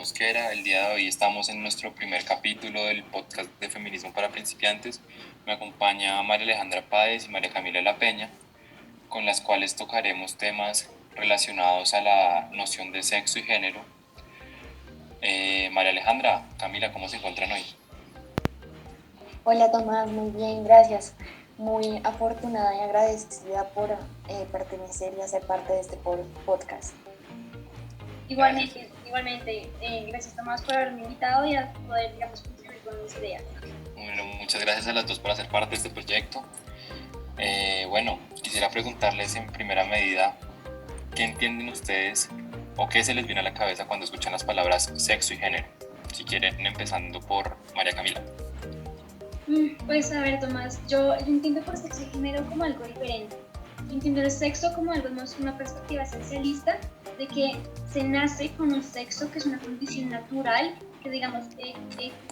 Mosquera. El día de hoy estamos en nuestro primer capítulo del podcast de Feminismo para Principiantes. Me acompaña María Alejandra Páez y María Camila La Peña, con las cuales tocaremos temas relacionados a la noción de sexo y género. María Alejandra, Camila, ¿cómo se encuentran hoy? Hola Tomás, muy bien, gracias. Muy afortunada y agradecida por pertenecer y hacer parte de este podcast. Gracias. Igualmente, gracias Tomás por haberme invitado y a poder, digamos, contribuir con mis ideas. Bueno, muchas gracias a las dos por hacer parte de este proyecto. Quisiera preguntarles en primera medida, ¿qué entienden ustedes o qué se les viene a la cabeza cuando escuchan las palabras sexo y género? Si quieren, empezando por María Camila. Pues a ver, Tomás, yo entiendo por sexo y género como algo diferente. Yo entiendo el sexo como algo más una perspectiva esencialista de que se nace con un sexo que es una condición natural, que digamos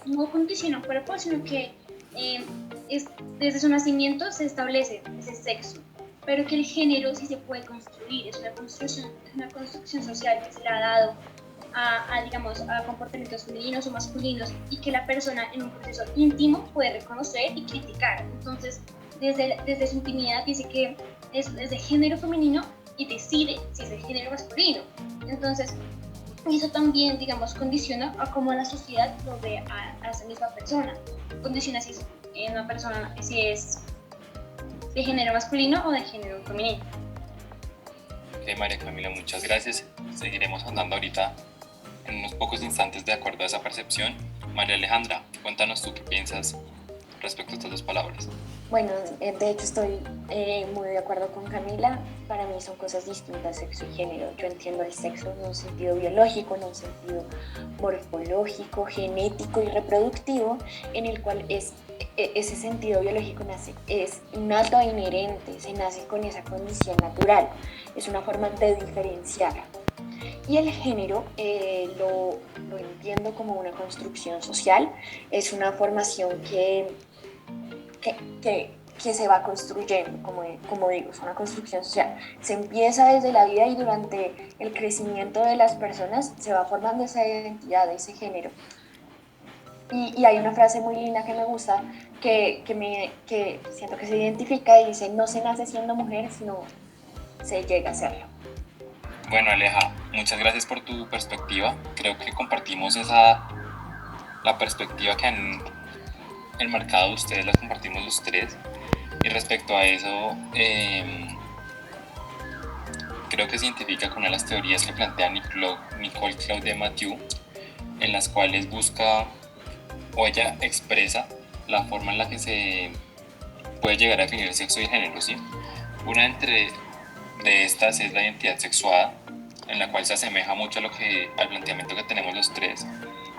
no condiciona un cuerpo, sino que desde su nacimiento se establece ese sexo, pero que el género sí se puede construir, es una construcción social que se le ha dado digamos, a comportamientos femeninos o masculinos y que la persona en un proceso íntimo puede reconocer y criticar. Entonces, desde su intimidad dice que es de género femenino y decide si es de género masculino. Entonces, eso también, digamos, condiciona a cómo la sociedad lo ve a esa misma persona. Condiciona si es una persona, si es de género masculino o de género femenino. Ok, María Camila, muchas gracias. Seguiremos andando ahorita en unos pocos instantes de acuerdo a esa percepción. María Alejandra, cuéntanos tú qué piensas respecto a estas dos palabras. Bueno, de hecho estoy muy de acuerdo con Camila. Para mí son cosas distintas, sexo y género. Yo entiendo el sexo en un sentido biológico, en un sentido morfológico, genético y reproductivo, en el cual ese sentido biológico es innato e inherente, se nace con esa condición natural. Es una forma de diferenciar. Y el género lo entiendo como una construcción social, es una formación que se va construyendo, como digo, es una construcción social. Se empieza desde la vida y durante el crecimiento de las personas se va formando esa identidad, ese género. Y hay una frase muy linda que me gusta, que siento que se identifica y dice, no se nace siendo mujer, sino se llega a serlo. Bueno, Aleja, muchas gracias por tu perspectiva. Creo que compartimos la perspectiva que han enmarcado ustedes, la compartimos los tres. Y respecto a eso, creo que se identifica con una de las teorías que plantea Nicole Claude Mathieu, en las cuales busca o ella expresa la forma en la que se puede llegar a definir el sexo y el género, ¿sí? Una de estas es la identidad sexuada, en la cual se asemeja mucho al planteamiento que tenemos los tres,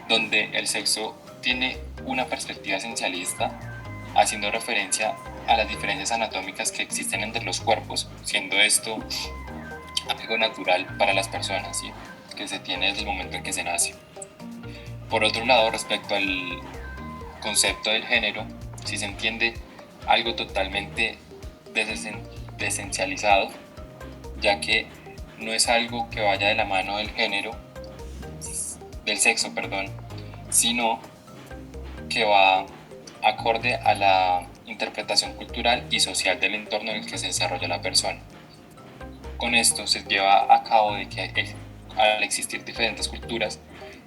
donde el sexo tiene una perspectiva esencialista, haciendo referencia a las diferencias anatómicas que existen entre los cuerpos, siendo esto algo natural para las personas, ¿sí? Que se tiene desde el momento en que se nace. Por otro lado, respecto al concepto del género, si se entiende algo totalmente desencializado, ya que no es algo que vaya de la mano del sexo, sino que va acorde a la interpretación cultural y social del entorno en el que se desarrolla la persona. Con esto se lleva a cabo de que al existir diferentes culturas,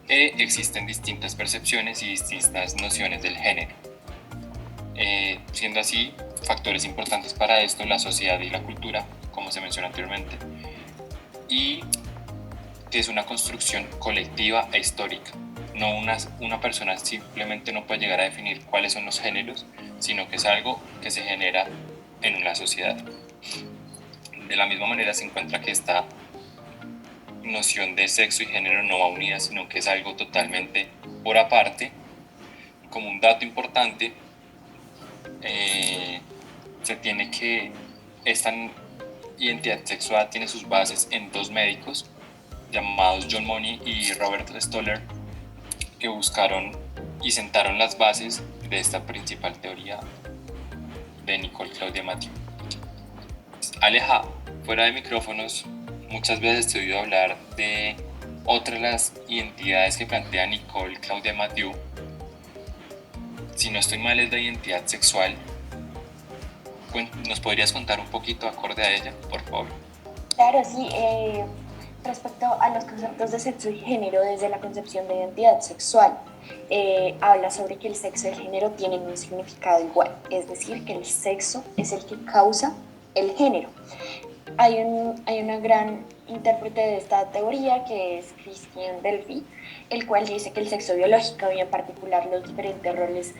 existen distintas percepciones y distintas nociones del género. Siendo así, factores importantes para esto, la sociedad y la cultura, como se mencionó anteriormente, y que es una construcción colectiva e histórica. No una persona simplemente no puede llegar a definir cuáles son los géneros, sino que es algo que se genera en una sociedad. De la misma manera se encuentra que esta noción de sexo y género no va unida, sino que es algo totalmente por aparte. Como un dato importante, se tiene que esta identidad sexual tiene sus bases en dos médicos llamados John Money y Robert Stoller, que buscaron y sentaron las bases de esta principal teoría de Nicole Claude Mathieu. Aleja, fuera de micrófonos, muchas veces te he oído hablar Otra de las identidades que plantea Nicole Claudia Mathieu, si no estoy mal, es la identidad sexual. ¿Nos podrías contar un poquito acorde a ella, por favor? Claro, sí. Respecto a los conceptos de sexo y género, desde la concepción de identidad sexual, habla sobre que el sexo y el género tienen un significado igual, es decir, que el sexo es el que causa el género. Hay una gran intérprete de esta teoría que es Christian Delphi, el cual dice que el sexo biológico y en particular los diferentes roles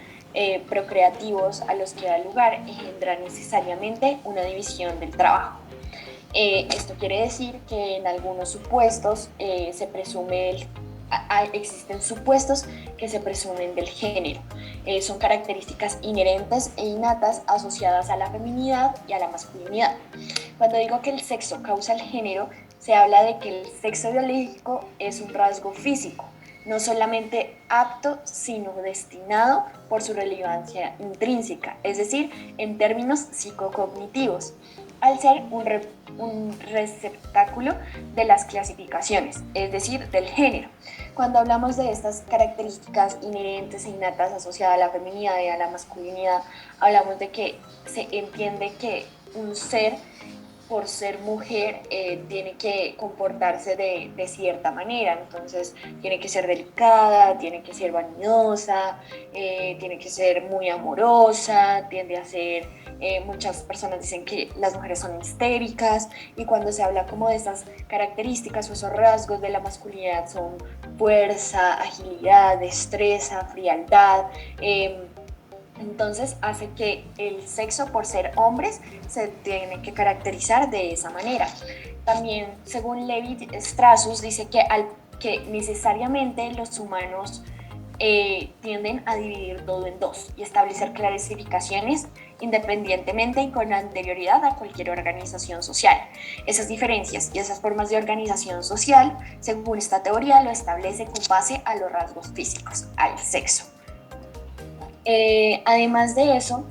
procreativos a los que da lugar engendran necesariamente una división del trabajo. Esto quiere decir que en algunos supuestos se presume existen supuestos que se presumen del género. Son características inherentes e innatas asociadas a la feminidad y a la masculinidad. Cuando digo que el sexo causa el género, se habla de que el sexo biológico es un rasgo físico, no solamente apto, sino destinado por su relevancia intrínseca, es decir, en términos psicocognitivos, al ser un receptáculo de las clasificaciones, es decir, del género. Cuando hablamos de estas características inherentes e innatas asociadas a la feminidad y a la masculinidad, hablamos de que se entiende que un ser, por ser mujer, tiene que comportarse de cierta manera. Entonces tiene que ser delicada, tiene que ser vanidosa, tiene que ser muy amorosa, tiende a ser, muchas personas dicen que las mujeres son histéricas, y cuando se habla como de estas características o esos rasgos de la masculinidad son fuerza, agilidad, destreza, frialdad, entonces hace que el sexo, por ser hombres, se tiene que caracterizar de esa manera. También, según Levi Strauss, dice que necesariamente los humanos tienden a dividir todo en dos y establecer clasificaciones independientemente y con anterioridad a cualquier organización social. Esas diferencias y esas formas de organización social, según esta teoría, lo establece con base a los rasgos físicos, al sexo. Además de eso,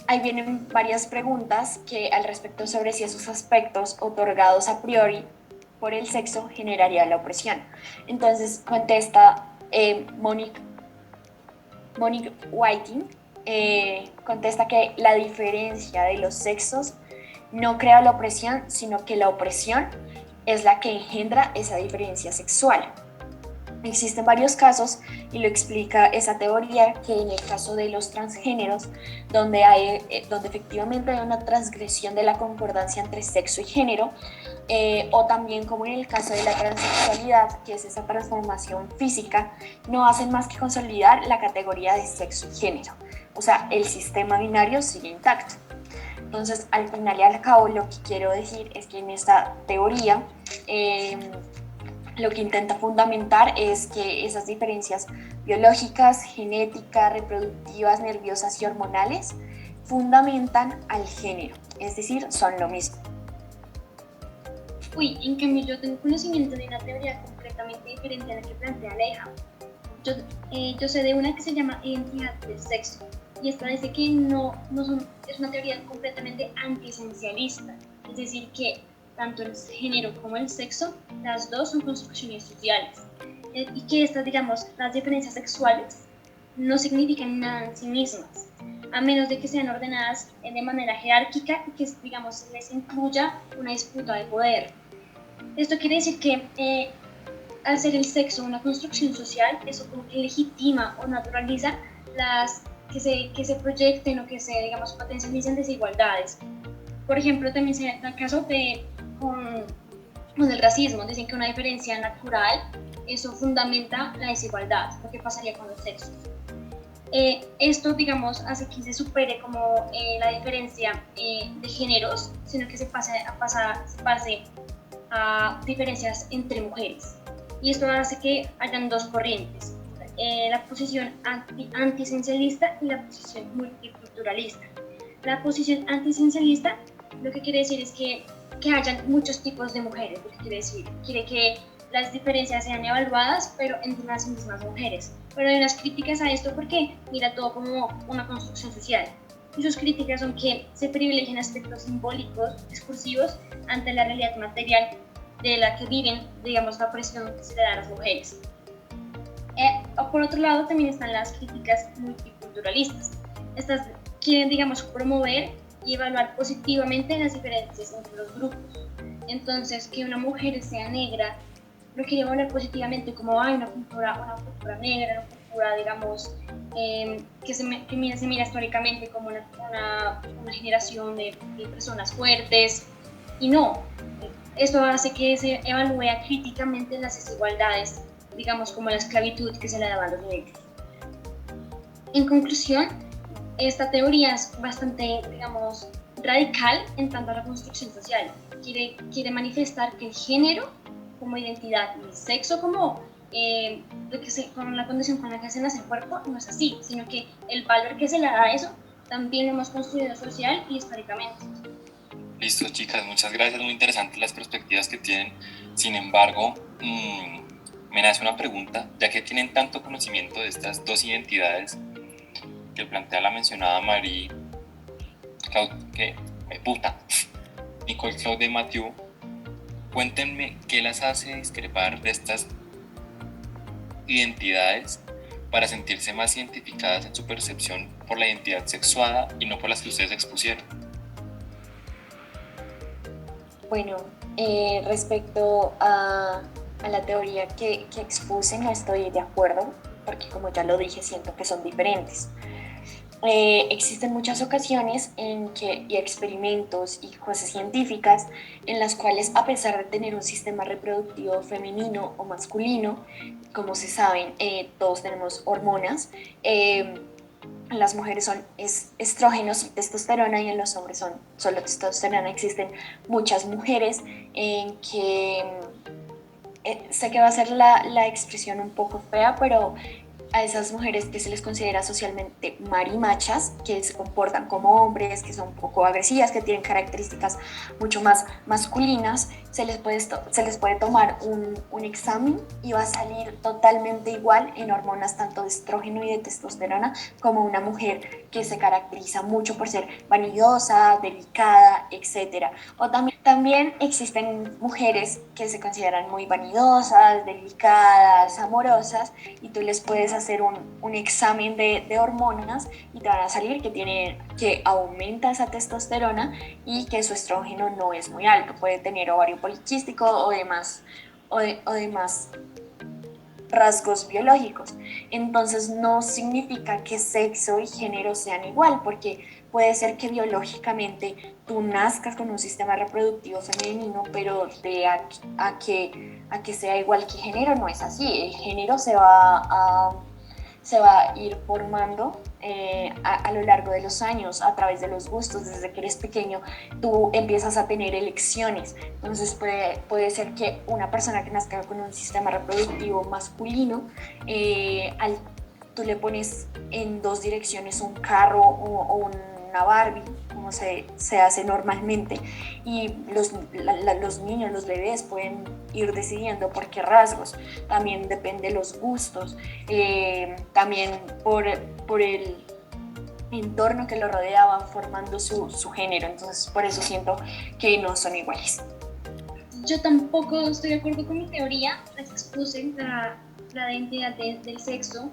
ahí vienen varias preguntas que al respecto sobre si esos aspectos otorgados a priori por el sexo generaría la opresión. Entonces contesta Monique Whiting, contesta que la diferencia de los sexos no crea la opresión, sino que la opresión es la que engendra esa diferencia sexual. Existen varios casos, y lo explica esa teoría, que en el caso de los transgéneros, donde efectivamente hay una transgresión de la concordancia entre sexo y género, o también como en el caso de la transexualidad, que es esa transformación física, no hacen más que consolidar la categoría de sexo y género. O sea, el sistema binario sigue intacto. Entonces, al final y al cabo, lo que quiero decir es que en esta teoría, lo que intenta fundamentar es que esas diferencias biológicas, genéticas, reproductivas, nerviosas y hormonales fundamentan al género, es decir, son lo mismo. En cambio yo tengo conocimiento de una teoría completamente diferente a la que plantea Aleja. Yo sé de una que se llama identidad del sexo, y esta dice que es una teoría completamente antiesencialista, es decir, que tanto el género como el sexo, las dos son construcciones sociales, y que las diferencias sexuales no significan nada en sí mismas, a menos de que sean ordenadas de manera jerárquica y que, les incluya una disputa de poder. Esto quiere decir que al ser el sexo una construcción social, eso como que legitima o naturaliza que se proyecten o que se, potencialicen desigualdades. Por ejemplo, también se da el caso con el racismo. Dicen que una diferencia natural, eso fundamenta la desigualdad, lo que pasaría con los sexos. Esto, hace que se supere como la diferencia de géneros, sino que se pase a diferencias entre mujeres. Y esto hace que hayan dos corrientes, la posición antiesencialista y la posición multiculturalista. La posición antiesencialista lo que quiere decir es que hayan muchos tipos de mujeres, lo que quiere que las diferencias sean evaluadas, pero entre las mismas mujeres. Pero hay unas críticas a esto porque mira todo como una construcción social. Y sus críticas son que se privilegian aspectos simbólicos, discursivos, ante la realidad material, de la que viven, digamos, la presión que se le da a las mujeres. Por otro lado, también están las críticas multiculturalistas. Estas quieren, digamos, promover y evaluar positivamente las diferencias entre los grupos. Entonces, que una mujer sea negra lo quiere evaluar positivamente, como hay una cultura negra, una cultura, digamos, que se mira históricamente como una generación de personas fuertes, y no. Esto hace que se evalúe críticamente las desigualdades, digamos, como la esclavitud que se le daba a los negros. En conclusión, esta teoría es bastante, digamos, radical en tanto a la construcción social. Quiere manifestar que el género como identidad y el sexo como con la condición con la que se nace el cuerpo no es así, sino que el valor que se le da a eso también lo hemos construido social y históricamente. Listo, chicas, muchas gracias, muy interesantes las perspectivas que tienen. Sin embargo, me nace una pregunta, ya que tienen tanto conocimiento de estas dos identidades que plantea la mencionada Nicole Claude Mathieu, cuéntenme qué las hace discrepar de estas identidades para sentirse más identificadas en su percepción por la identidad sexuada y no por las que ustedes expusieron. Bueno, respecto a la teoría que expuse, no estoy de acuerdo, porque como ya lo dije, siento que son diferentes. Existen muchas ocasiones y experimentos y cosas científicas en las cuales, a pesar de tener un sistema reproductivo femenino o masculino, como se saben, todos tenemos hormonas, las mujeres son estrógenos y testosterona, y en los hombres son solo testosterona. Existen muchas mujeres en que sé que va a ser la expresión un poco fea, pero a esas mujeres que se les considera socialmente marimachas, que se comportan como hombres, que son un poco agresivas, que tienen características mucho más masculinas, se les puede tomar un examen y va a salir totalmente igual en hormonas tanto de estrógeno y de testosterona como una mujer que se caracteriza mucho por ser vanidosa, delicada, etc. O también existen mujeres que se consideran muy vanidosas, delicadas, amorosas, y tú les puedes hacer un examen de hormonas y te van a salir que aumenta esa testosterona y que su estrógeno no es muy alto, puede tener ovario poliquístico o demás rasgos biológicos. Entonces no significa que sexo y género sean igual, porque puede ser que biológicamente tú nazcas con un sistema reproductivo femenino, pero a que sea igual que género no es así. El género se va a ir formando a lo largo de los años, a través de los gustos. Desde que eres pequeño tú empiezas a tener elecciones. Entonces puede ser que una persona que nazca con un sistema reproductivo masculino, tú le pones en dos direcciones un carro o una Barbie, como se hace normalmente, y los niños, los bebés pueden ir decidiendo por qué rasgos. También depende de los gustos, también por el entorno que lo rodea, van formando su género. Entonces por eso siento que no son iguales. Yo tampoco estoy de acuerdo con mi teoría, les expuse la identidad del sexo,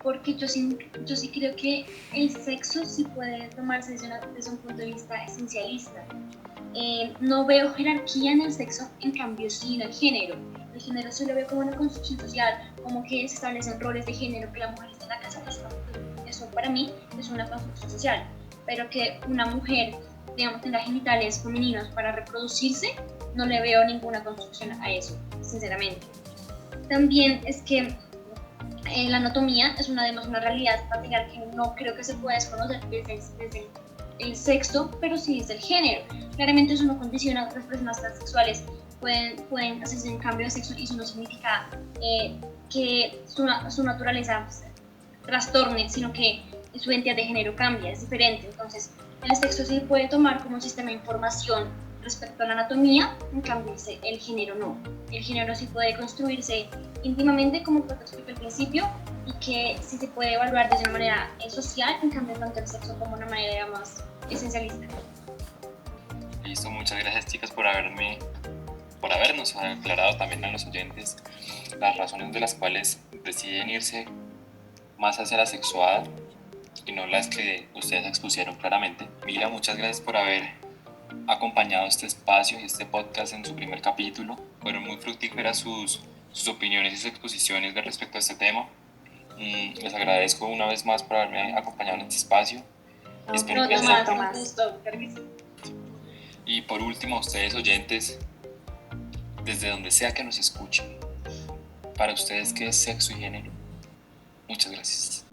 porque yo sí creo que el sexo sí puede tomarse desde un punto de vista esencialista. No veo jerarquía en el sexo, en cambio sí en el género. El género sí lo veo como una construcción social, como que se establecen roles de género, que la mujer esté en la casa. Eso para mí es una construcción social, pero que una mujer, digamos, tenga genitales femeninos para reproducirse, no le veo ninguna construcción a eso, sinceramente. También es que la anatomía es una realidad material que no creo que se pueda desconocer desde el sexo, pero sí desde el género. Claramente eso no condiciona a las personas transexuales, pueden hacerse un cambio de sexo, y eso no significa que su naturaleza trastorne, sino que su identidad de género cambia, es diferente. Entonces el sexo sí puede tomar como un sistema de información respecto a la anatomía, en cambio el género no. El género sí puede construirse íntimamente, como te expliqué al principio, y que sí se puede evaluar desde una manera social, en cambio tanto el sexo como una manera más esencialista. Listo, muchas gracias, chicas, por haber habernos aclarado también a los oyentes las razones de las cuales deciden irse más hacia la sexuada y no las que ustedes expusieron claramente. Mira, muchas gracias por haber acompañado este espacio y este podcast en su primer capítulo. Fueron muy fructíferas sus opiniones y sus exposiciones de respecto a este tema. Les agradezco una vez más por haberme acompañado en este espacio. No, Espero No, que Tomás, Tomás. un gusto. Claro que sí. Y por último, a ustedes oyentes, desde donde sea que nos escuchen, para ustedes, ¿qué es sexo y género? Muchas gracias.